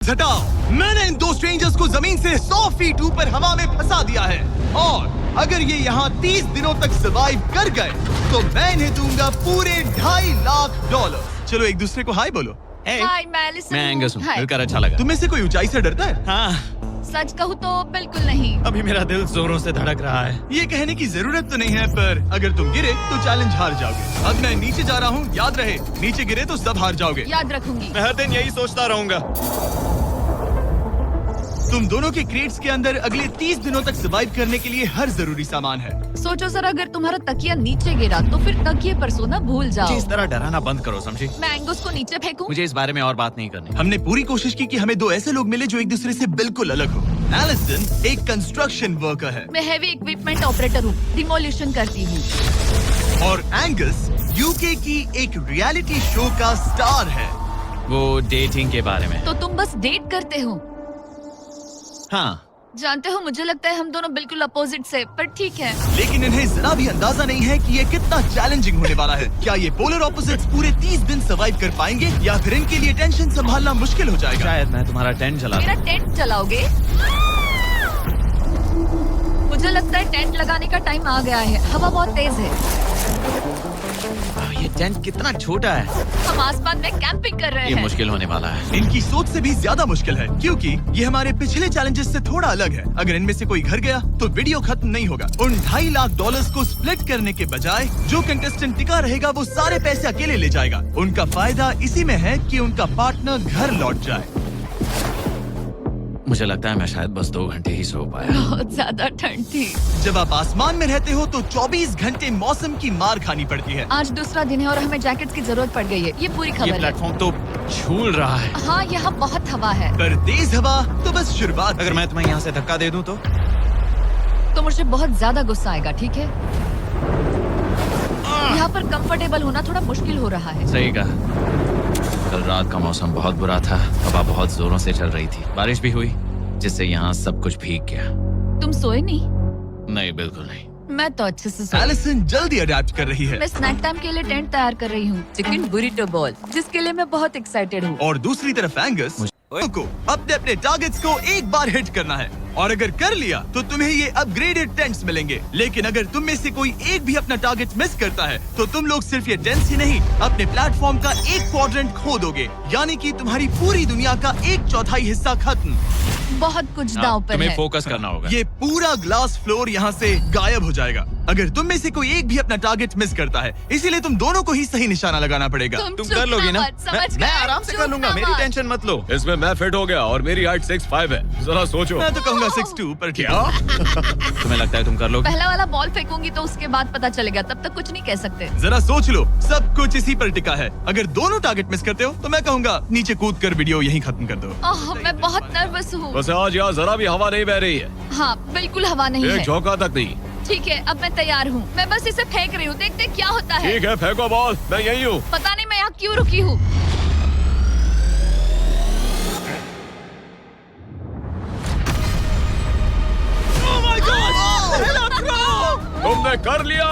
हटाओ, मैंने इन दो स्ट्रेंजर्स को जमीन से 100 फीट ऊपर हवा में फंसा दिया है और अगर ये यहाँ 30 दिनों तक सर्वाइव कर गए तो मैं इन्हें दूंगा पूरे $2.5 लाख। चलो एक दूसरे को हाय बोलो। हाय, मैं एलिसन मैं हूँ। एंगस हूँ, हाय। मिलकर अच्छा लगा। तुम में से कोई ऊंचाई से डरता है? हाँ, सच कहूँ तो बिल्कुल नहीं। अभी मेरा दिल जोरों से धड़क रहा है। ये कहने की जरूरत तो नहीं है, पर अगर तुम गिरे तो चैलेंज हार जाओगे। अब मैं नीचे जा रहा हूँ, याद रहे, नीचे गिरे तो सब हार जाओगे। याद रखूंगी। मैं हर दिन यही सोचता रहूंगा। तुम दोनों के क्रेट्स के अंदर अगले 30 दिनों तक सर्वाइव करने के लिए हर जरूरी सामान है। सोचो सर, अगर तुम्हारा तकिया नीचे गिरा तो फिर तकिए पर सोना भूल मुझे जाओ। इस तरह डराना बंद करो, समझी? मैं एंगस को नीचे फेंकूं? मुझे इस बारे में और बात नहीं करनी। हमने पूरी कोशिश की कि हमें दो ऐसे लोग मिले जो एक दूसरे से बिल्कुल अलग हो। एलिसन एक कंस्ट्रक्शन वर्कर है मैं हेवी इक्विपमेंट ऑपरेटर हूँ, डिमोलिशन करती हूँ। और एंगस यूके की एक रियलिटी शो का स्टार है। वो डेटिंग के बारे में। तो तुम बस डेट करते हो? हाँ, जानते हो, मुझे लगता है हम दोनों बिल्कुल अपोजिट से, पर ठीक है। लेकिन इन्हें जरा भी अंदाजा नहीं है कि ये कितना चैलेंजिंग होने वाला है। क्या ये पोलर ऑपोजिट्स पूरे 30 दिन सर्वाइव कर पाएंगे या फिर इनके लिए टेंशन संभालना मुश्किल हो जाएगा? शायद मैं तुम्हारा टेंट जला मेरा टेंट जलाओगे? मुझे लगता है टेंट लगाने का टाइम आ गया है। हवा बहुत तेज है। ये टेंट कितना छोटा है। हम आसमान में कैंपिंग कर रहे ये हैं। मुश्किल होने वाला है। इनकी सोच से भी ज्यादा मुश्किल है, क्योंकि ये हमारे पिछले चैलेंजेस से थोड़ा अलग है। अगर इनमें से कोई घर गया तो वीडियो खत्म नहीं होगा। उन $2.5 लाख को स्प्लिट करने के बजाय जो कंटेस्टेंट टिका रहेगा वो सारे पैसे अकेले ले जाएगा। उनका फायदा इसी में है कि उनका पार्टनर घर लौट जाए। मुझे लगता है मैं शायद बस 2 घंटे ही सो पाया। बहुत ज्यादा ठंड थी। जब आप आसमान में रहते हो तो 24 घंटे मौसम की मार खानी पड़ती है। आज दूसरा दिन है और हमें जैकेट्स की जरूरत पड़ गई है। ये पूरी ये खबर है। प्लेटफॉर्म तो झूल रहा है। हाँ, यहाँ बहुत हवा है। पर तेज हवा तो बस शुरुआत। अगर मैं तुम्हें यहाँ से धक्का दे दूं तो मुझे बहुत ज्यादा गुस्सा आएगा, ठीक है? यहाँ पर कंफर्टेबल होना थोड़ा मुश्किल हो रहा है। सही कहा। कल रात का मौसम बहुत बुरा था। हवा बहुत जोरों से चल रही थी। बारिश भी हुई, जिससे यहाँ सब कुछ भीग गया। तुम सोए नहीं? नहीं, बिल्कुल नहीं। मैं तो अच्छे से सोई। एलिसन जल्दी अडेप्ट कर रही है मैं स्नैक टाइम के लिए टेंट तैयार कर रही हूँ, चिकन बुरिटो बॉल, जिसके लिए मैं बहुत एक्साइटेड हूँ। और दूसरी तरफ एंगस को अपने अपने टारगेट्स को एक बार हिट करना है और अगर कर लिया तो तुम्हें ये अपग्रेडेड टेंट्स मिलेंगे। लेकिन अगर तुम में से कोई एक भी अपना टारगेट मिस करता है तो तुम लोग सिर्फ ये टेंट्स ही नहीं, अपने प्लेटफॉर्म का एक क्वाड्रेंट खो दोगे, यानी कि तुम्हारी पूरी दुनिया का 1/4 हिस्सा खत्म। बहुत कुछ दांव पर तुम्हें है। फोकस करना होगा। ये पूरा ग्लास फ्लोर यहाँ से गायब हो जाएगा अगर तुम में से कोई एक भी अपना टारगेट मिस करता है। इसीलिए तुम दोनों को ही सही निशाना लगाना पड़ेगा। तुम चुप कर लोगी ना? मत, समझ मैं गए? आराम से कर चुप लूंगा, ना मेरी मत। टेंशन मत लो। इसमें मैं फिट हो गया और मेरी हाइट 6'5" है। जरा सोचो। मैं तो कहूँगा 6'2", पर ठीक क्या? है। तुम्हें लगता है तुम कर लोगे? पहला वाला बॉल फेंकूंगी तो उसके बाद पता चलेगा, तब तक कुछ नहीं कह सकते। जरा सोच लो, सब कुछ इसी पर टिका है। अगर दोनों टारगेट मिस करते हो तो मैं कहूँगा नीचे कूद कर वीडियो यहीं खत्म कर दो। ओह, मैं बहुत नर्वस हूँ। बस आज यहाँ जरा भी हवा नहीं बह रही है, हाँ, बिल्कुल हवा नहीं एक है। झोंका तक नहीं। ठीक है, अब मैं तैयार हूँ। मैं बस इसे फेंक रही हूँ, देखते क्या होता है। ठीक है, फेंको बॉल, मैं यही हूँ। पता नहीं मैं यहाँ क्यों रुकी हूँ। तुमने कर लिया।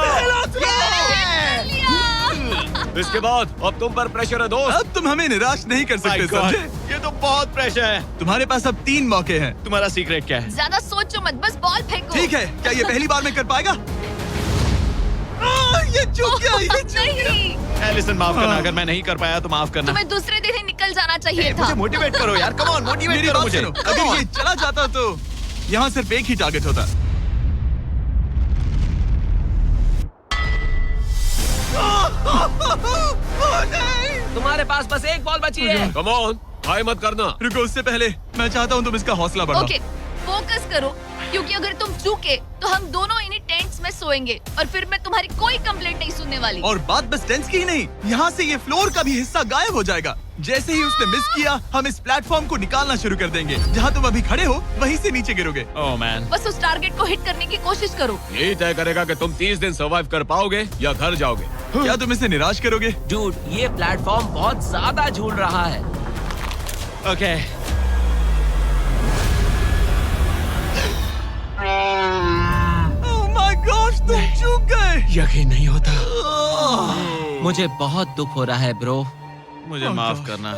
लिया। इसके बाद अब तुम पर प्रेशर है दोस्त। अब तुम हमें निराश नहीं कर सकते, My God, समझे? ये तो बहुत प्रेशर है। तुम्हारे पास अब 3 मौके हैं। तुम्हारा सीक्रेट क्या है? ज्यादा सोचो मत, बस बॉल फेंको। ठीक है, क्या ये पहली बार में कर पाएगा? ये चूक गया, ये चूक गया। नहीं, एलिसन, माफ करना। अगर मैं नहीं कर पाया तो माफ करना। तुम्हें दूसरे दिन ही निकल जाना चाहिए था। मुझे मोटिवेट करो यार, कम ऑन, मोटिवेट मेरी करो बात मुझे। सुनो, अगर ये चला जाता तो यहाँ सिर्फ एक ही टारगेट होता। तुम्हारे पास बस एक बॉल बची है। कम ऑन, हाय मत करना। रुको, उससे पहले मैं चाहता हूँ तुम इसका हौसला बढ़ाओ। ओके, फोकस करो, क्योंकि अगर तुम चूके तो हम दोनों इन्हीं टेंट्स में सोएंगे और फिर मैं तुम्हारी कोई कंप्लेंट नहीं सुनने वाली। और बात बस टेंस की ही नहीं, यहाँ से ये फ्लोर का भी हिस्सा गायब हो जाएगा। जैसे ही उसने मिस किया, हम इस प्लेटफॉर्म को निकालना शुरू कर देंगे। जहाँ तुम अभी खड़े हो वहीं से नीचे गिरोगे। ओह मैन, बस उस टारगेट को हिट करने की कोशिश करो। यही तय करेगा कि तुम 30 दिन सर्वाइव कर पाओगे या घर जाओगे। क्या तुम इसे निराश करोगे? डूड, ये प्लेटफॉर्म बहुत ज्यादा झूल रहा है। ओके। ओह माय गॉड, तुम चूक गए। यकीन नहीं होता। मुझे बहुत दुख हो रहा है ब्रो। मुझे माफ करना।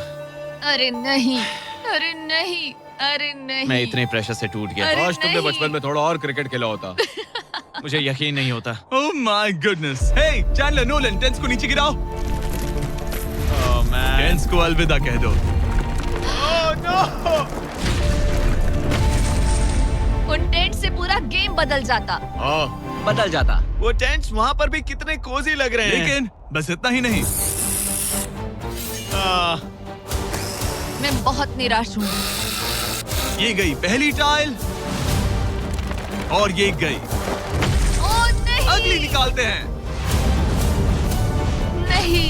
अरे नहीं, अरे नहीं, अरे नहीं। मैं इतने प्रेशर से टूट गया। अरे काश तुमने नहीं। बचपन में थोड़ा और क्रिकेट खेला होता। मुझे यकीन नहीं होता। Oh my goodness. Hey Chandler, Nolan, टेंस को नीचे गिराओ। Oh man. टेंस को अलविदा कह दो। उन टेंट से पूरा गेम बदल जाता। बदल जाता। वो टेंट्स वहाँ पर भी कितने कोजी लग रहे हैं। लेकिन बस इतना ही नहीं। मैं बहुत निराश हूँ। ये गई पहली टाइल और ये गई। ओह नहीं, अगली निकालते हैं। नहीं।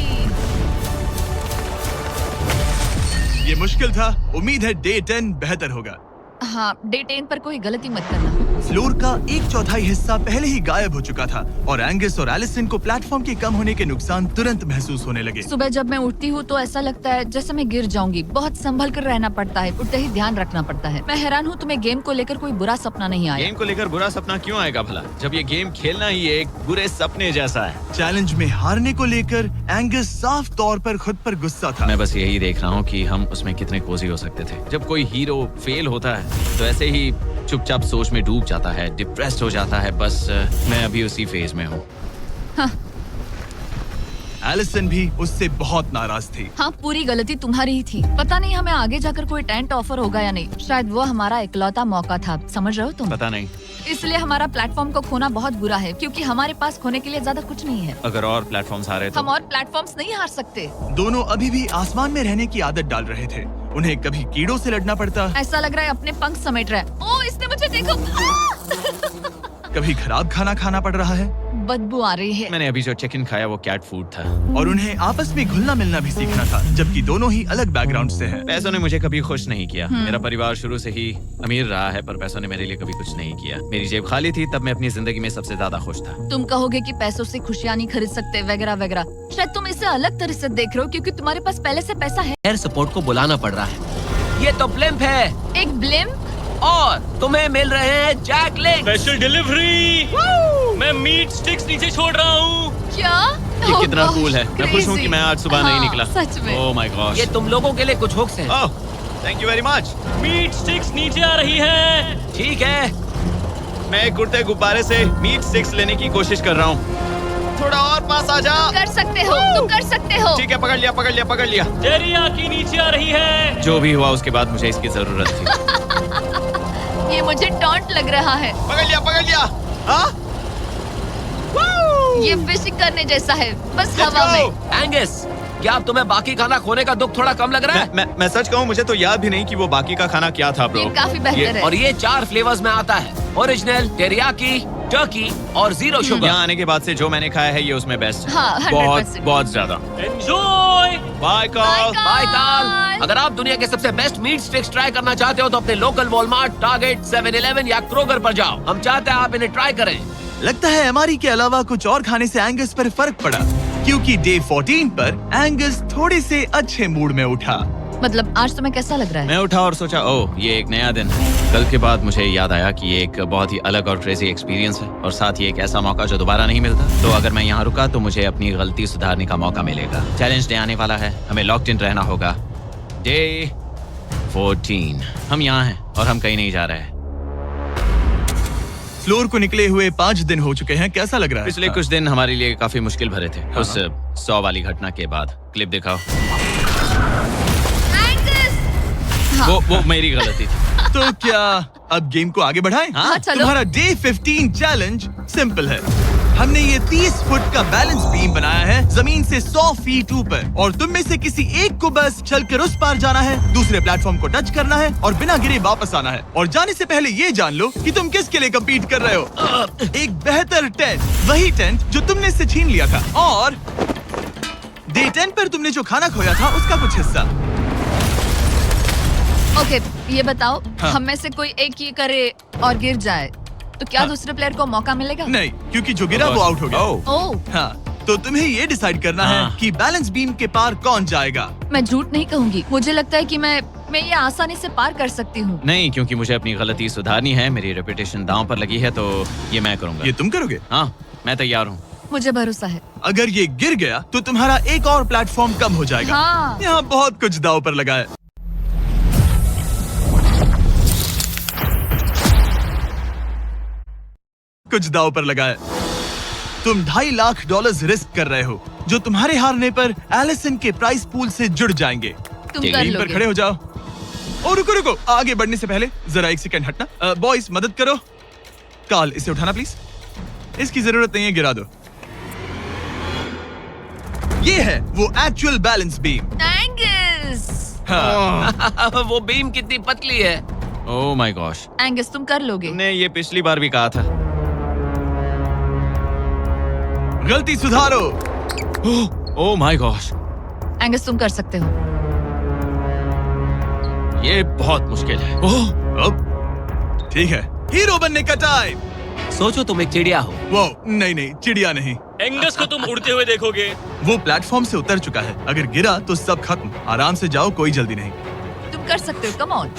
ये मुश्किल था। उम्मीद है डे 10 बेहतर होगा। हाँ, डे 10 पर कोई गलती मत करना। फ्लोर का 1/4 हिस्सा पहले ही गायब हो चुका था और एंगस और एलिसन को प्लेटफॉर्म के कम होने के नुकसान तुरंत महसूस होने लगे। सुबह जब मैं उठती हूँ तो ऐसा लगता है जैसे मैं गिर जाऊंगी। बहुत संभल कर रहना पड़ता है, उठते ही ध्यान रखना पड़ता है। मैं हैरान हूँ तुम्हें गेम को लेकर कोई बुरा सपना नहीं आया। गेम को लेकर बुरा सपना क्यों आएगा भला, जब ये गेम खेलना ही एक बुरे सपने जैसा है। चैलेंज में हारने को लेकर एंगस साफ तौर पर खुद पर गुस्सा था। मैं बस यही देख रहा हूँ कि हम उसमें कितने कोजी हो सकते थे। जब कोई हीरो फेल होता है तो ऐसे ही चुपचाप सोच में डूब जाता है, डिप्रेस्ड हो जाता है। बस मैं अभी उसी फेज में हूँ। एलिसन भी उससे बहुत नाराज थी। हाँ, पूरी गलती तुम्हारी ही थी। पता नहीं हमें आगे जाकर कोई टेंट ऑफर होगा या नहीं। शायद वो हमारा इकलौता मौका था, समझ रहे हो तुम? पता नहीं। इसलिए हमारा प्लेटफॉर्म को खोना बहुत बुरा है, क्योंकि हमारे पास खोने के लिए ज्यादा कुछ नहीं है। अगर और प्लेटफॉर्म्स आ रहे तो हम और प्लेटफॉर्म्स नहीं हार सकते। दोनों अभी भी आसमान में रहने की आदत डाल रहे थे। उन्हें कभी कीड़ों से लड़ना पड़ता, ऐसा लग रहा है अपने पंख समेट रहा है। ओह, इसने मुझे देखो। कभी खराब खाना खाना पड़ रहा है बदबू आ रही है। मैंने अभी जो चिकन खाया वो कैट फूड था। और उन्हें आपस में घुलना मिलना भी सीखना था, जबकि दोनों ही अलग बैकग्राउंड से हैं। पैसों ने मुझे कभी खुश नहीं किया। मेरा परिवार शुरू से ही अमीर रहा है, पर पैसों ने मेरे लिए कभी कुछ नहीं किया। मेरी जेब खाली थी तब मैं अपनी जिंदगी में सबसे ज्यादा खुश था। तुम कहोगे कि पैसों से खुशियाँ नहीं खरीद सकते वगैरह वगैरह। शायद तुम इसे अलग तरह से देख रहे हो, क्योंकि तुम्हारे पास पहले से पैसा है। एयर सपोर्ट को बुलाना पड़ रहा है। ये तो ब्लिम्प है एक ब्लिम्प। और तुम्हें मिल रहे हैं जैक लिंक। Special delivery. मैं मीट स्टिक्स नीचे छोड़ रहा हूँ। क्या? ये Oh कितना gosh, कूल है। मैं खुश हूँ कि मैं आज सुबह नहीं हाँ, निकला। सच में। Oh my gosh. ये तुम लोगों के लिए कुछ हुक्स हैं। Oh, thank you very much. Meat sticks नीचे आ रही है। ठीक है। मैं एक उड़ते गुब्बारे से मीट स्टिक्स लेने की कोशिश कर रहा हूँ। थोड़ा और पास आ जा। कर सकते हो, तुम कर सकते हो। ठीक है, पकड़ लिया पकड़ लिया पकड़ लिया। टेरियाकी नीचे आ रही है। जो भी हुआ उसके बाद मुझे इसकी जरूरत थी। ये मुझे टॉन्ट लग रहा है। पकड़ लिया पकड़ लिया। हाँ? ये फिशिंग करने जैसा है, बस Let's हवा go! में। एंगस, क्या अब तुम्हें बाकी खाना खोने का दुख थोड़ा कम लग रहा है? मैं सच कहूँ, मुझे तो याद भी नहीं कि वो बाकी का खाना क्या था ब्रो। ये काफी बेहतर है। और ये 4 फ्लेवर्स में आता है, ओरिजिनल, टेरियाकी, टर्की और 0 शुगर। यहाँ आने के बाद से जो मैंने खाया है ये उसमें बेस्ट है। हाँ, 100%। बहुत बहुत ज्यादा। एंजॉय। Bye call. बाय काल। अगर आप दुनिया के सबसे बेस्ट मीट स्टिक्स ट्राई करना चाहते हो तो अपने लोकल वॉलमार्ट, टारगेट, 7-Eleven या क्रोगर पर जाओ। हम चाहते हैं आप इन्हें ट्राई करें। लगता है एमआरई के अलावा कुछ और खाने से एंगस पर फर्क पड़ा, क्योंकि डे 14 पर एंगस थोड़े से अच्छे मूड में उठा। मतलब आज तुम्हें कैसा लग रहा है? मैं उठा और सोचा, ओह ये एक नया दिन है। कल के बाद मुझे याद आया कि ये एक बहुत ही अलग और क्रेजी एक्सपीरियंस है और साथ ही एक ऐसा मौका जो दोबारा नहीं मिलता। तो अगर मैं यहाँ रुका तो मुझे अपनी गलती सुधारने का मौका मिलेगा। चैलेंज डे आने वाला है, हमें लॉक्ड इन रहना होगा। डे 14 हम यहाँ हैं और हम कहीं नहीं जा रहे हैं। फ्लोर को निकले हुए 5 दिन हो चुके हैं। कैसा लग रहा है? पिछले कुछ दिन हमारे लिए काफी मुश्किल भरे थे। उस 100 वाली घटना के बाद। क्लिप दिखाओ। वो मेरी गलती थी। तो क्या अब गेम को आगे बढ़ाएं? हाँ, चलो। तुम्हारा डे 15 चैलेंज सिंपल है। हमने ये 30 फुट का बैलेंस बीम बनाया है जमीन से 100 फीट ऊपर, और तुम में से किसी एक को बस चलकर उस पार जाना है, दूसरे प्लेटफॉर्म को टच करना है और बिना गिरे वापस आना है। और जाने से पहले ये जान लो कि तुम किसके लिए कम्पीट कर रहे हो। एक बेहतर टेंट, वही टेंट जो तुमने इससे छीन लिया था, और डे 10 पर तुमने जो खाना खोया था उसका कुछ हिस्सा। ओके, ये बताओ, हाँ। हम में से कोई एक ये करे और गिर जाए तो क्या हाँ। दूसरे प्लेयर को मौका मिलेगा? नहीं, क्योंकि जो गिरा वो आउट हो गया। ओह, हाँ, तो तुम्हें ये डिसाइड करना है हाँ। कि बैलेंस बीम के पार कौन जाएगा। मैं झूठ नहीं कहूंगी, मुझे लगता है कि मैं ये आसानी से पार कर सकती हूँ। नहीं, क्योंकि मुझे अपनी गलती सुधारनी है। मेरी रेपुटेशन दांव पर लगी है, तो ये मैं करूंगा। ये तुम करोगे? हाँ, मैं तैयार हूँ। मुझे भरोसा है। अगर ये गिर गया तो तुम्हारा एक और प्लेटफॉर्म कम हो जाएगा। हाँ। यहाँ बहुत कुछ दाव पर लगा है। कुछ दाव पर लगा है। तुम $2.5 लाख रिस्क कर रहे हो, जो तुम्हारे हारने पर एलिसन के प्राइस पूल से जुड़ जाएंगे। तुम ठीक कर है, टीम पर लोगे। खड़े हो जाओ। और रुको, आगे बढ़ने से पहले जरा 1 सेकंड हटना। बॉयज मदद करो। कार्ल, इसे उठाना प्लीज। इसकी जरूरत नहीं है, गिरा दो। ये है वो एक्चुअल बैलेंस बीम। एंगस, हाँ। वो बीम कितनी पतली है। ओह माय गॉश, एंगस तुम कर लोगे। तुमने ये पिछली बार भी कहा था। गलती सुधारो। ओह माय गॉश, एंगस तुम कर सकते हो। ये बहुत मुश्किल है। ओह, अब ठीक है, हीरो बनने का टाइम। सोचो तुम एक चिड़िया हो। वो नहीं, चिड़िया नहीं। एंगस को तुम उड़ते हुए देखोगे। वो प्लेटफॉर्म से उतर चुका है। अगर गिरा तो सब खत्म। आराम से जाओ, कोई जल्दी नहीं। तुम कर सकते हो, come on.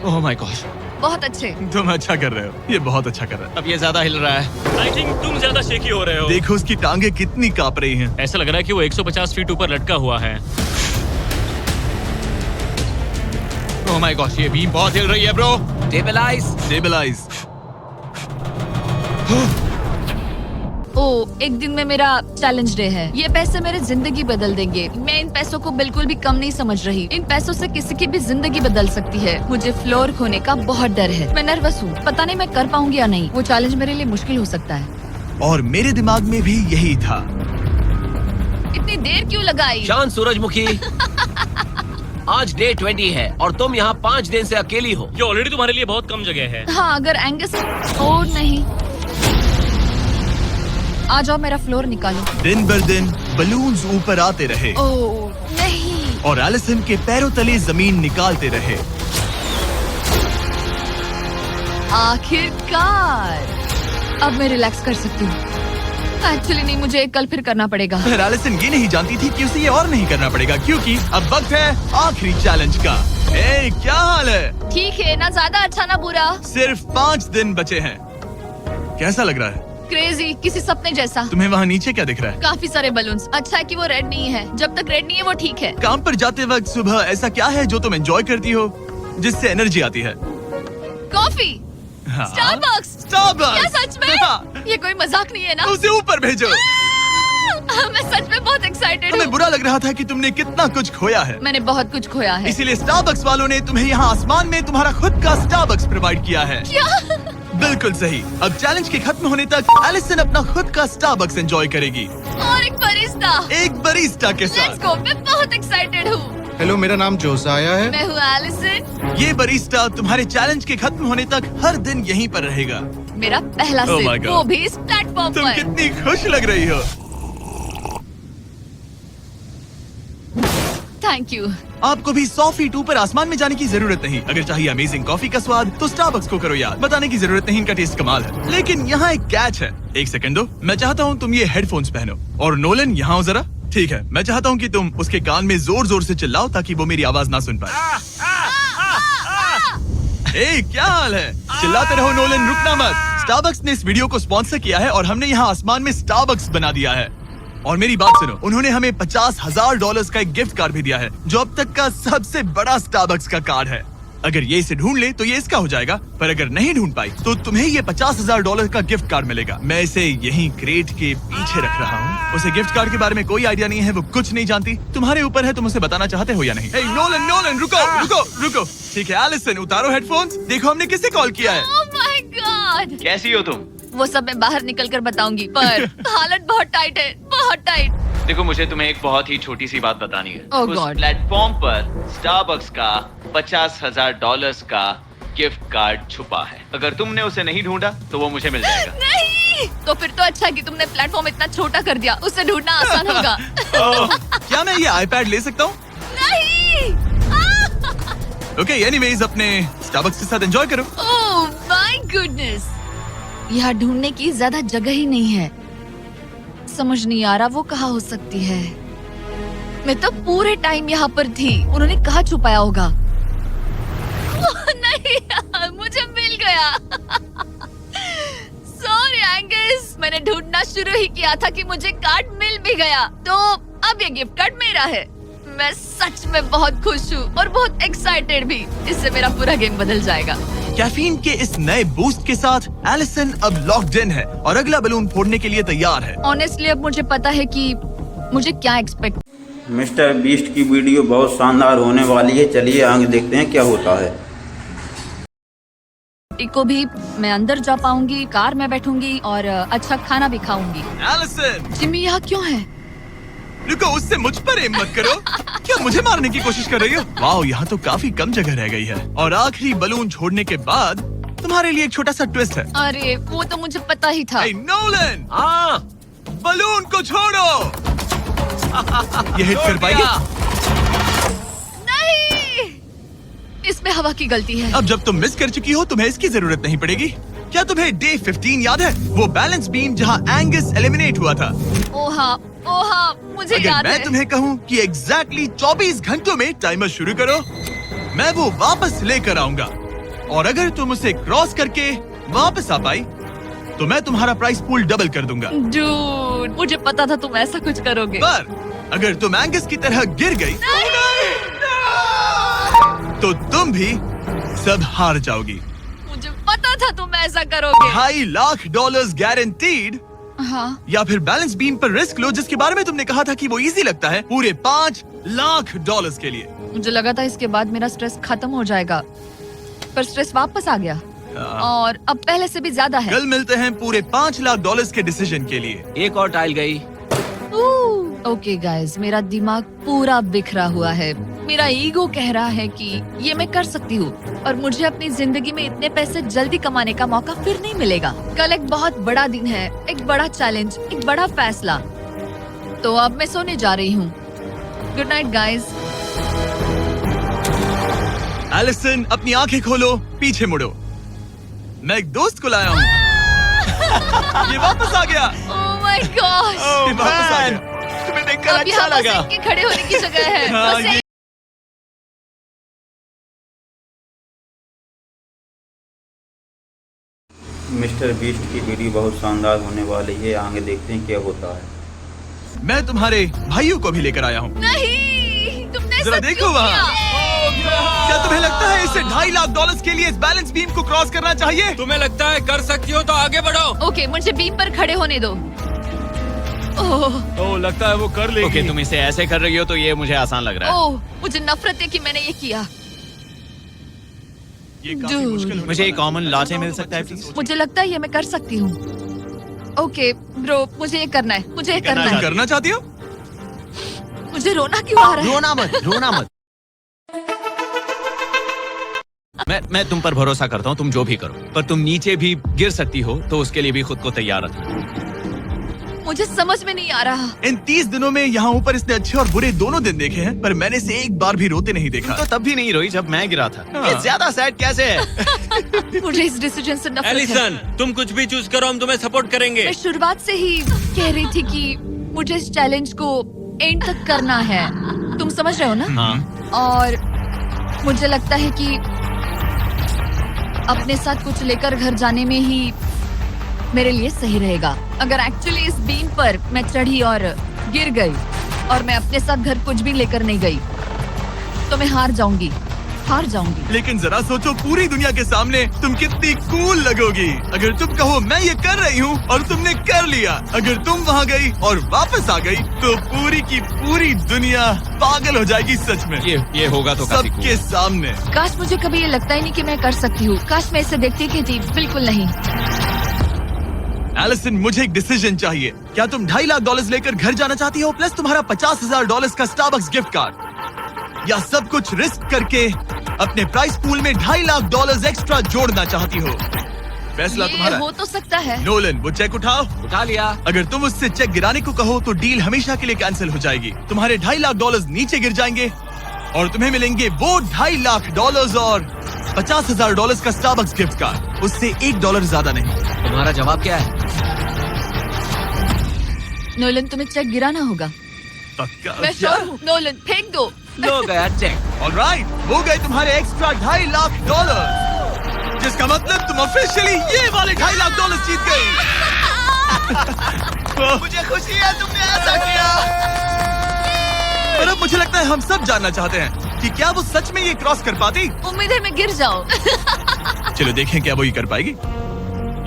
Oh my gosh, बहुत अच्छे। तुम अच्छा कर रहे हो, ये बहुत अच्छा कर रहा है। अब ये ज्यादा हिल रहा है। आई थिंक तुम ज्यादा शेकी हो रहे हो। देखो उसकी टांगे कितनी कांप रही हैं। ऐसा लग रहा है कि वो 150 फीट ऊपर लटका हुआ है। ओह माय गॉश, ये बीम बहुत हिल रही है ब्रो। स्टेबलाइज। ओ, एक दिन में मेरा चैलेंज डे है। ये पैसे मेरी जिंदगी बदल देंगे। मैं इन पैसों को बिल्कुल भी कम नहीं समझ रही। इन पैसों से किसी की भी जिंदगी बदल सकती है। मुझे फ्लोर खोने का बहुत डर है। मैं नर्वस हूँ, पता नहीं मैं कर पाऊंगी या नहीं। वो चैलेंज मेरे लिए मुश्किल हो सकता है। और मेरे दिमाग में भी यही था। इतनी देर क्यों लगाई? शांत सूरजमुखी। आज डे 20 है और तुम यहाँ 5 दिन से अकेली हो। ये ऑलरेडी तुम्हारे लिए बहुत कम जगह है। हाँ, अगर एंगस। ओ नहीं, आ जाओ, मेरा फ्लोर निकालो। दिन बर दिन बलून्स ऊपर आते रहे ओ नहीं, और एलिसन के पैरों तले जमीन निकालते रहे। आखिरकार अब मैं रिलैक्स कर सकती हूँ। एक्चुअली नहीं, मुझे कल फिर करना पड़ेगा। फिर एलिसन ये नहीं जानती थी कि उसे ये और नहीं करना पड़ेगा, क्योंकि अब वक्त है आखिरी चैलेंज का। ए, क्या हाल है? ठीक है ना, ज्यादा अच्छा ना बुरा। सिर्फ 5 दिन बचे हैं। कैसा लग रहा है? क्रेजी, किसी सपने जैसा। तुम्हें वहाँ नीचे क्या दिख रहा है? काफी सारे बलून्स। अच्छा है कि वो रेड नहीं है। जब तक रेड नहीं है वो ठीक है। काम पर जाते वक्त सुबह ऐसा क्या है जो तुम एंजॉय करती हो, जिससे एनर्जी आती है? कॉफी। हाँ। स्टारबक्स। स्टारबक्स। क्या सच में? हाँ। ये कोई मजाक नहीं है ना? उसे ऊपर भेजो। मैं सच में बहुत एक्साइटेड तुम्हें हूँ। बुरा लग रहा था कि तुमने कितना कुछ खोया है। मैंने बहुत कुछ खोया है। इसीलिए स्टारबक्स वालों ने तुम्हें यहाँ आसमान में तुम्हारा खुद का स्टारबक्स प्रोवाइड किया है। क्या? बिल्कुल सही। अब चैलेंज के खत्म होने तक एलिसन अपना खुद का स्टारबक्स एंजॉय करेगी, और एक बरिस्ता। एक बरिस्टा के लेट्स साथ। गो, मैं बहुत एक्साइटेड हूँ। हेलो, मेरा नाम जोसाया है। मैं हूँ एलिसन। ये बरिस्टा तुम्हारे चैलेंज के खत्म होने तक हर दिन यहीं पर रहेगा। मेरा पहला Oh my सिप, God. वो भी इस प्लेटफॉर्म तुम पर। कितनी खुश लग रही हो। Thank you. आपको भी 100 फीट ऊपर आसमान में जाने की जरूरत नहीं। अगर चाहिए अमेजिंग कॉफी का स्वाद तो स्टारबक्स को करो याद। बताने की जरूरत नहीं, इनका टेस्ट कमाल है। लेकिन यहाँ एक कैच है। 1 सेकंड दो, मैं चाहता हूँ तुम ये हेडफोन्स पहनो। और नोलन, यहाँ आओ जरा। ठीक है, मैं चाहता हूँ कि तुम उसके कान में जोर जोर से चिल्लाओ ताकि वो मेरी आवाज ना सुन पाए। ए, क्या हाल है? चिल्लाते रहो नोलन, रुकना मत। स्टारबक्स ने इस वीडियो को स्पॉन्सर किया है और हमने यहाँ आसमान में स्टारबक्स बना दिया है। और मेरी बात सुनो, उन्होंने हमें $50,000 का एक गिफ्ट कार्ड भी दिया है, जो अब तक का सबसे बड़ा स्टारबक्स का कार्ड है। अगर ये इसे ढूंढ ले तो ये इसका हो जाएगा, पर अगर नहीं ढूंढ पाई तो तुम्हें ये $50,000 का गिफ्ट कार्ड मिलेगा। मैं इसे यहीं क्रेट के पीछे रख रहा हूँ। उसे गिफ्ट कार्ड के बारे में कोई आइडिया नहीं है, वो कुछ नहीं जानती। तुम्हारे ऊपर है, तुम उसे बताना चाहते हो या नहीं। हे नोलन, रुको। ठीक है एलिसन, उतारो हेडफोन्स। देखो हमने किसे कॉल किया है। Oh my God. कैसी हो तुम? वो सब मैं बाहर निकल कर बताऊंगी, पर हालत बहुत टाइट है, बहुत टाइट। देखो, मुझे तुम्हें एक बहुत ही छोटी सी बात बतानी है। Oh उस God. प्लेटफॉर्म पर स्टारबक्स का $50,000 का गिफ्ट कार्ड छुपा है। अगर तुमने उसे नहीं ढूंढा तो वो मुझे मिल जाएगा। नहीं, तो फिर तो अच्छा है कि तुमने प्लेटफॉर्म इतना छोटा कर दिया। उसे ढूंढना आसान होगा। क्या मैं ये आईपैड ले सकता हूँ? नहीं। ओके, एनीवेज अपने स्टारबक्स के साथ एंजॉय करो। ओह माय गुडनेस, यहाँ ढूंढने की ज्यादा जगह ही नहीं है। समझ नहीं आ रहा वो कहाँ हो सकती है। मैं तो पूरे टाइम यहाँ पर थी। उन्होंने कहाँ छुपाया होगा? नहीं यार, मुझे मिल गया। सॉरी एंगस, मैंने ढूंढना शुरू ही किया था कि मुझे कार्ड मिल भी गया। तो अब ये गिफ्ट कार्ड मेरा है। मैं सच में बहुत खुश हूँ और बहुत एक्साइटेड भी। इससे मेरा पूरा गेम बदल जाएगा। कैफीन के इस नए बूस्ट के साथ एलिसन अब लॉक्ड इन है और अगला बलून फोड़ने के लिए तैयार है। ऑनेस्टली अब मुझे पता है कि मुझे क्या एक्सपेक्ट। मिस्टर बीस्ट की वीडियो बहुत शानदार होने वाली है। चलिए आगे देखते हैं क्या होता है। को भी मैं अंदर जा पाऊंगी, कार में बैठूंगी और अच्छा खाना भी खाऊंगी। एलिसन, जिमी यहाँ क्यों है? रुको, उससे मुझ पर एम मत करो। क्या मुझे मारने की कोशिश कर रही हो? वाओ, यहाँ तो काफी कम जगह रह गई है। और आखिरी बलून छोड़ने के बाद तुम्हारे लिए एक छोटा सा ट्विस्ट है। अरे वो तो मुझे पता ही था। Hey, नोलन, हाँ बलून को छोड़ो। ये हिट कर पाएगी? नहीं, इसमें हवा की गलती है। अब जब तुम मिस कर चुकी हो तुम्हें इसकी जरूरत नहीं पड़ेगी। क्या तुम्हें डे 15 याद है? वो बैलेंस बीम जहाँ एंगस एलिमिनेट हुआ था। ओहा, मुझे अगर याद मैं है। तुम्हें कहूँ कि एग्जैक्टली 24 घंटों में टाइमर शुरू करो, मैं वो वापस लेकर आऊंगा। और अगर तुम उसे क्रॉस करके वापस आ पाई तो मैं तुम्हारा प्राइस पूल डबल कर दूंगा। डूड, मुझे पता था तुम ऐसा कुछ करोगे। पर अगर तुम एंगस की तरह गिर गई तो तुम भी सब हार जाओगी। मुझे पता था तुम ऐसा करोगे। $2.5 लाख गारंटीड। हाँ, या फिर बैलेंस बीम पर रिस्क लो जिसके बारे में तुमने कहा था कि वो इजी लगता है, पूरे $5 लाख के लिए। मुझे लगा था इसके बाद मेरा स्ट्रेस खत्म हो जाएगा, पर स्ट्रेस वापस आ गया और अब पहले से भी ज्यादा है। कल मिलते हैं पूरे $5 लाख के डिसीजन के लिए। एक और टाइल गई। ओके गाइस, मेरा दिमाग पूरा बिखरा हुआ है। मेरा ईगो कह रहा है कि ये मैं कर सकती हूँ और मुझे अपनी जिंदगी में इतने पैसे जल्दी कमाने का मौका फिर नहीं मिलेगा। कल एक बहुत बड़ा दिन है, एक बड़ा चैलेंज, एक बड़ा फैसला। तो अब मैं सोने जा रही हूँ। Good night guys. एलिसन, अपनी आंखें खोलो, पीछे मुड़ो। मैं एक दोस्त को लाया हूँ। ये वापस आ गया। ओह माय गॉड, ये वापस आ गया। तुम्हें देखकर अब अच्छा यहाँ बस लगा। इनके खड़े होने की जगह है। हाँ, बस ये मिस्टर बीस्ट की वीडियो बहुत शानदार होने वाली है। आगे देखते हैं क्या होता है। मैं तुम्हारे भाइयों को भी लेकर आया हूँ। नहीं, तुमने जरा ऐसा देखो क्यों वहाँ। किया? क्या तुम्हें लगता है इसे $2.5 लाख के लिए इस बैलेंस बीम को क्रॉस करना चाहिए? तुम्हें लगता है कर सकती हो तो आगे बढ़ो। ओके, मुझे बीम पर खड़े होने दो। ओह, तो लगता है वो कर लेगी। ओके, तुम इसे ऐसे कर रही हो तो ये मुझे आसान लग रहा है। ओह, मुझे नफरत है कि मैंने ये किया। ये काफी Dude. मुश्किल होने मुझे एक वाला है। कॉमन लॉटे मिल सकता है प्लीज? मुझे लगता है ये मैं कर सकती हूँ। ओके ब्रो, मुझे ये करना है, मुझे ये करना तुम है। करना चाहती हो? मुझे रोना क्यों आ रहा है? रोना मत। मैं तुम पर भरोसा करता हूँ, तुम जो भी करो, पर तुम नीचे भी गिर सकती हो तो उसके लिए भी खुद को तैयार रखना। मुझे समझ में नहीं आ रहा। इन 30 दिनों में यहाँ ऊपर इसने अच्छे और बुरे दोनों दिन देखे हैं, पर मैंने इसे एक बार भी रोते नहीं देखा। तो तब भी नहीं रोई जब मैं गिरा था। हाँ। ये ज्यादा सैड कैसे है? मुझे इस डिसीजन से नफरत है। एलिसन, तुम कुछ भी चूज करो, हम तुम्हें सपोर्ट करेंगे। मैं शुरुआत से ही कह रही थी कि मुझे इस चैलेंज को एंड तक करना है। तुम समझ रहे हो ना? हाँ। और मुझे लगता है कि अपने साथ कुछ लेकर घर जाने में ही मेरे लिए सही रहेगा। अगर एक्चुअली इस बीम पर मैं चढ़ी और गिर गई और मैं अपने साथ घर कुछ भी लेकर नहीं गई तो मैं हार जाऊंगी। लेकिन जरा सोचो, पूरी दुनिया के सामने तुम कितनी कूल लगोगी अगर तुम कहो मैं ये कर रही हूँ और तुमने कर लिया। अगर तुम वहाँ गई और वापस आ गई तो पूरी की पूरी दुनिया पागल हो जाएगी। सच में ये होगा तो काफी सबके सामने। काश मुझे कभी ये लगता ही नहीं कि मैं कर सकती हूँ। काश मैं इसे देखती की थी। बिल्कुल नहीं। एलिसन, मुझे एक डिसीजन चाहिए। क्या तुम $2.5 लाख लेकर घर जाना चाहती हो प्लस तुम्हारा $50,000 का स्टारबक्स गिफ्ट कार्ड, या सब कुछ रिस्क करके अपने प्राइस पूल में $2.5 लाख एक्स्ट्रा जोड़ना चाहती हो? फैसला ये तुम्हारा हो है। तो सकता है। नोलन, वो चेक उठाओ। उठा लिया। अगर तुम उससे चेक गिराने को कहो तो डील हमेशा के लिए कैंसिल हो जाएगी। तुम्हारे $2.5 लाख नीचे गिर जाएंगे और तुम्हें मिलेंगे वो $2.5 लाख और $50,000 का स्टारबक्स गिफ्ट कार्ड। उससे $1 ज्यादा नहीं। तुम्हारा जवाब क्या है? नोलन, तुम्हें चेक गिराना होगा। पक्का? मैं श्योर हूँ। नोलन, फेंक दो। लो गया चेक। ऑलराइट, वो गए तुम्हारे एक्स्ट्रा $2.5 लाख, जिसका मतलब तुम ऑफिशियली ये वाले $2.5 लाख जीत गई। मुझे खुशी है तुमने ऐसा किया। पर अब मुझे लगता है हम सब जानना चाहते हैं कि क्या वो सच में ये क्रॉस कर पाती? उम्मीद है मैं गिर जाऊं। चलो देखें क्या वो ये कर पाएगी।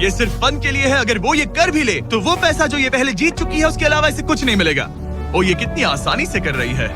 ये सिर्फ फन के लिए है, अगर वो ये कर भी ले तो वो पैसा जो ये पहले जीत चुकी है उसके अलावा इसे कुछ नहीं मिलेगा। वो ये कितनी आसानी से कर रही है।